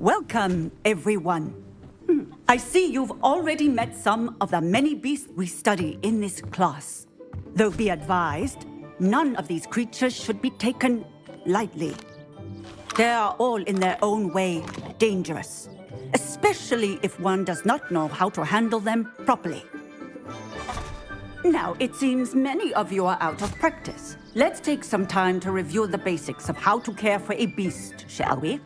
Welcome, everyone. I see you've already met some of the many beasts we study in this class. Though be advised, none of these creatures should be taken lightly. They are all in their own way dangerous, especially if one does not know how to handle them properly. Now, it seems many of you are out of practice. Let's take some time to review the basics of how to care for a beast, shall we?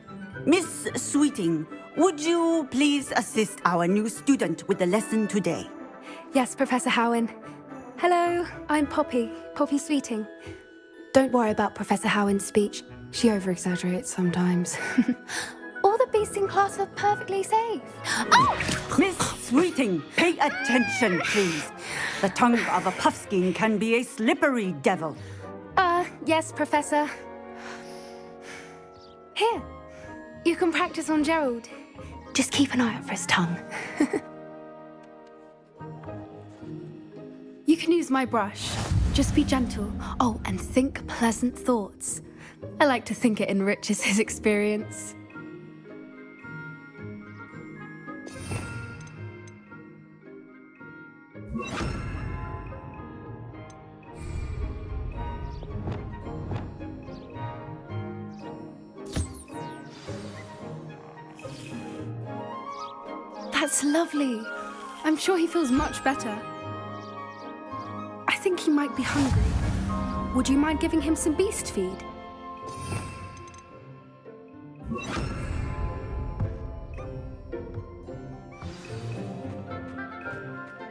Miss Sweeting, would you please assist our new student with the lesson today? Yes, Professor Howin. Hello, I'm Poppy Sweeting. Don't worry about Professor Howin's speech. She over-exaggerates sometimes. All the beasts in class are perfectly safe. Oh! Miss Sweeting, pay attention, please. The tongue of a puffskein can be a slippery devil. Yes, Professor. Here, you can practice on Gerald. Just keep an eye out for his tongue. You can use my brush. Just be gentle. Oh, and think pleasant thoughts. I like to think it enriches his experience. That's lovely. I'm sure he feels much better. I think he might be hungry. Would you mind giving him some beast feed?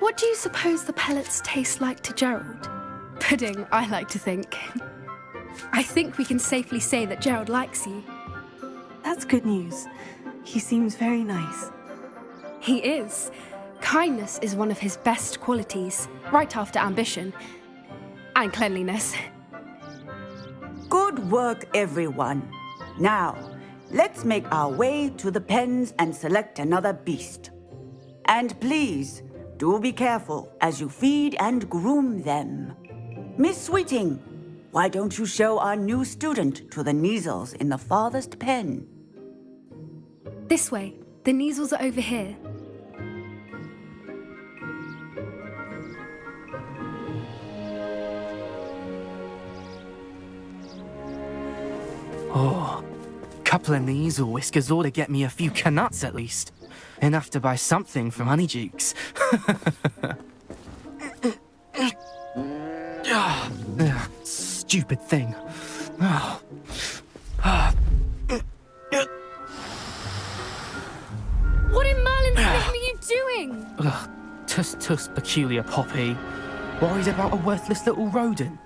What do you suppose the pellets taste like to Gerald? Pudding, I like to think. I think we can safely say that Gerald likes you. That's good news. He seems very nice. He is. Kindness is one of his best qualities, right after ambition. And cleanliness. Good work, everyone. Now, let's make our way to the pens and select another beast. And please, do be careful as you feed and groom them. Miss Sweeting, why don't you show our new student to the Neasels in the farthest pen? This way. The Neasels are over here. Oh, couple of Neasel whiskers ought to get me a few canuts at least. Enough to buy something from Honeydukes. Stupid thing. What in Merlin's name are you doing? Tuss, peculiar Poppy. Worried about a worthless little rodent.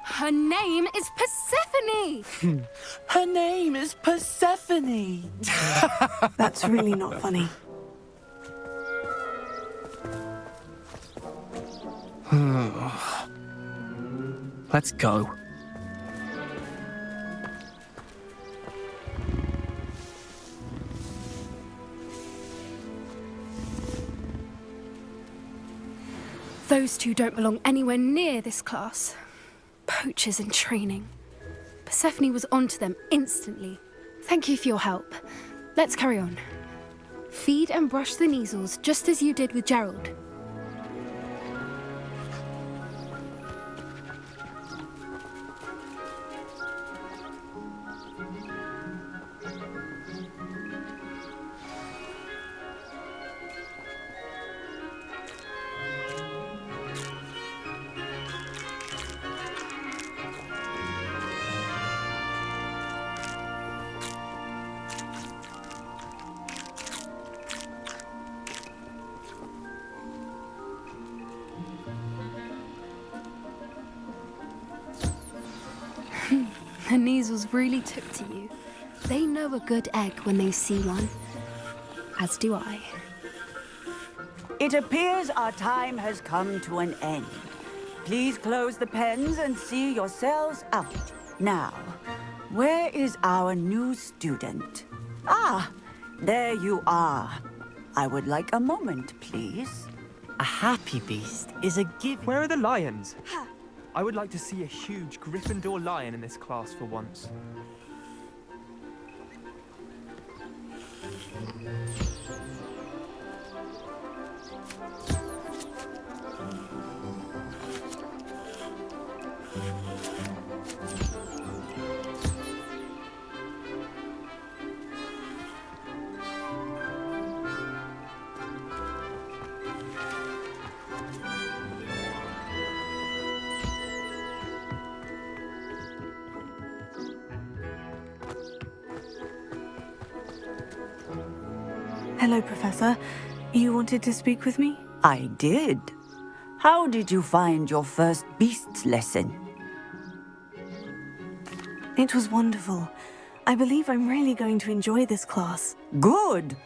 Her name is Persephone! Her name is Persephone! That's really not funny. Let's go. Those two don't belong anywhere near this class. Poachers in training. Persephone was onto them instantly. Thank you for your help. Let's carry on. Feed and brush the Neasels just as you did with Gerald. The Neasels really took to you. They know a good egg when they see one. As do I. It appears our time has come to an end. Please close the pens and see yourselves out. Now, where is our new student? Ah, there you are. I would like a moment, please. A happy beast is a gift. Where are the lions? I would like to see a huge Gryffindor lion in this class for once. Hello, Professor. You wanted to speak with me? I did. How did you find your first beasts lesson? It was wonderful. I believe I'm really going to enjoy this class. Good.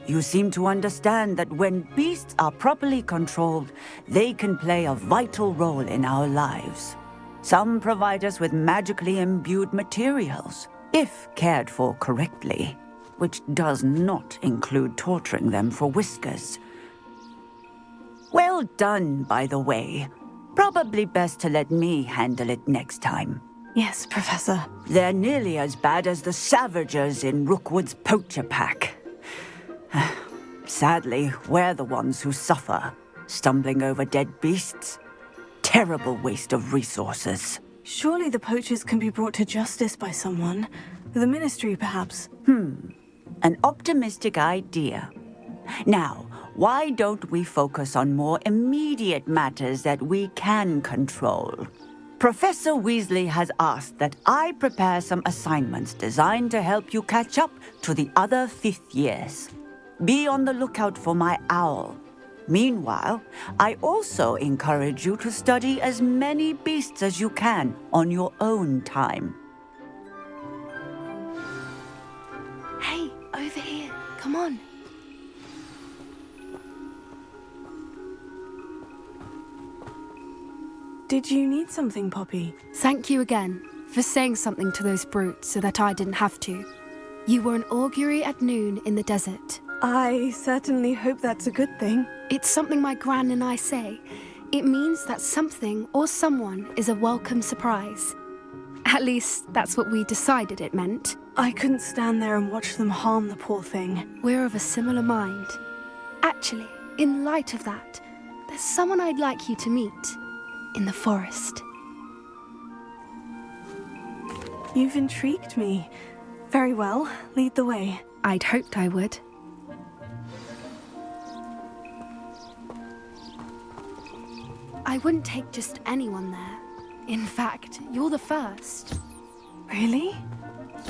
You seem to understand that when beasts are properly controlled, they can play a vital role in our lives. Some provide us with magically imbued materials, if cared for correctly, which does not include torturing them for whiskers. Well done, by the way. Probably best to let me handle it next time. Yes, Professor. They're nearly as bad as the Savagers in Rookwood's poacher pack. Sadly, we're the ones who suffer, stumbling over dead beasts. Terrible waste of resources. Surely the poachers can be brought to justice by someone. The Ministry, perhaps. An optimistic idea. Now, why don't we focus on more immediate matters that we can control? Professor Weasley has asked that I prepare some assignments designed to help you catch up to the other fifth years. Be on the lookout for my owl. Meanwhile, I also encourage you to study as many beasts as you can on your own time. Hey, over here. Come on. Did you need something, Poppy? Thank you again for saying something to those brutes so that I didn't have to. You were an augury at noon in the desert. I certainly hope that's a good thing. It's something my gran and I say. It means that something or someone is a welcome surprise. At least, that's what we decided it meant. I couldn't stand there and watch them harm the poor thing. We're of a similar mind. Actually, in light of that, there's someone I'd like you to meet. In the forest. You've intrigued me. Very well, lead the way. I'd hoped I would. I wouldn't take just anyone there. In fact, you're the first. Really?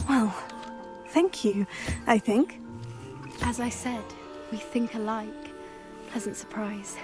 Well, thank you, I think. As I said, we think alike. Pleasant surprise.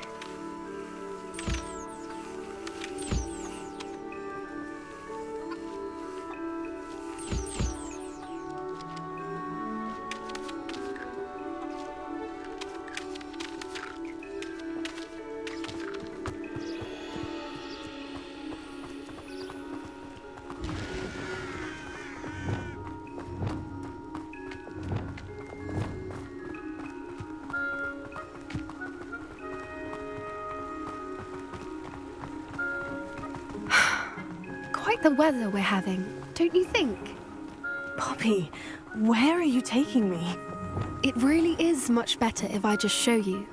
Quite the weather we're having, don't you think? Poppy, where are you taking me? It really is much better if I just show you.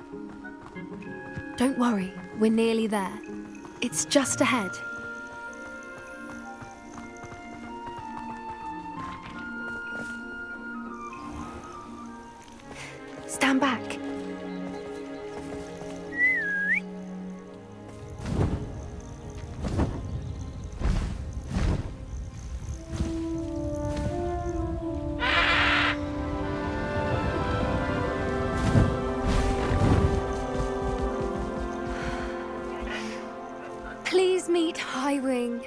Don't worry, we're nearly there. It's just ahead. Stand back. Please meet Highwing.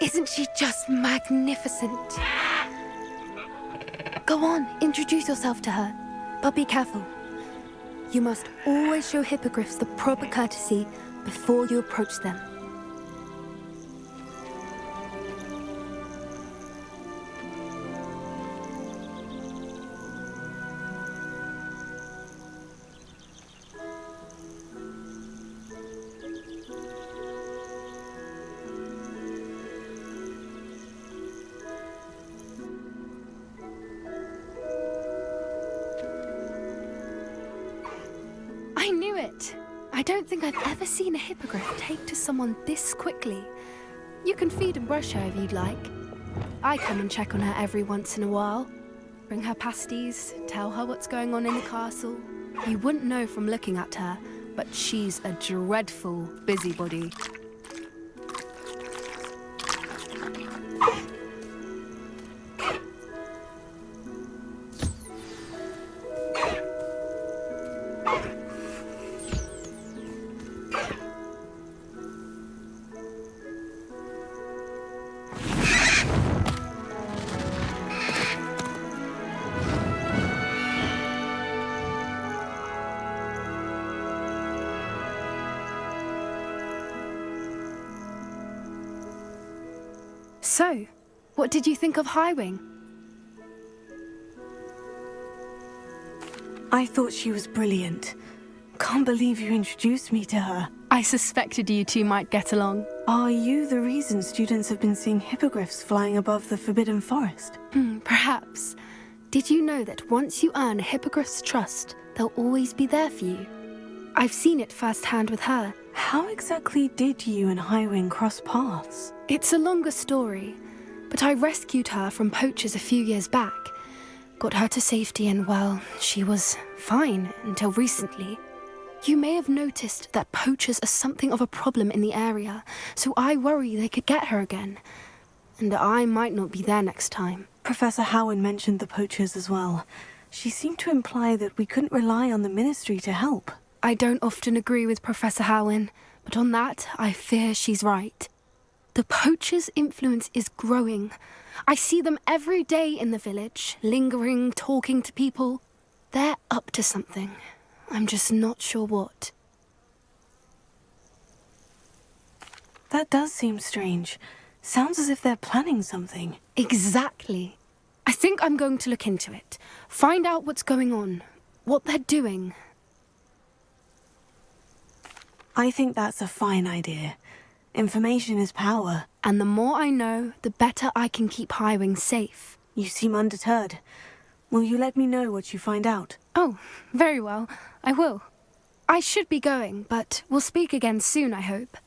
Isn't she just magnificent? Go on, introduce yourself to her. But be careful. You must always show hippogriffs the proper courtesy before you approach them. I knew it! I don't think I've ever seen a hippogriff take to someone this quickly. You can feed and brush her if you'd like. I come and check on her every once in a while. Bring her pasties, tell her what's going on in the castle. You wouldn't know from looking at her, but she's a dreadful busybody. So, what did you think of Highwing? I thought she was brilliant. Can't believe you introduced me to her. I suspected you two might get along. Are you the reason students have been seeing hippogriffs flying above the Forbidden Forest? Perhaps. Did you know that once you earn a hippogriff's trust, they'll always be there for you? I've seen it firsthand with her. How exactly did you and Highwing cross paths? It's a longer story, but I rescued her from poachers a few years back. Got her to safety and, well, she was fine until recently. You may have noticed that poachers are something of a problem in the area, so I worry they could get her again. And I might not be there next time. Professor Howin mentioned the poachers as well. She seemed to imply that we couldn't rely on the Ministry to help. I don't often agree with Professor Howin, but on that, I fear she's right. The poachers' influence is growing. I see them every day in the village, lingering, talking to people. They're up to something. I'm just not sure what. That does seem strange. Sounds as if they're planning something. Exactly. I think I'm going to look into it. Find out what's going on, what they're doing. I think that's a fine idea. Information is power. And the more I know, the better I can keep Highwing safe. You seem undeterred. Will you let me know what you find out? Oh, very well. I will. I should be going, but we'll speak again soon, I hope.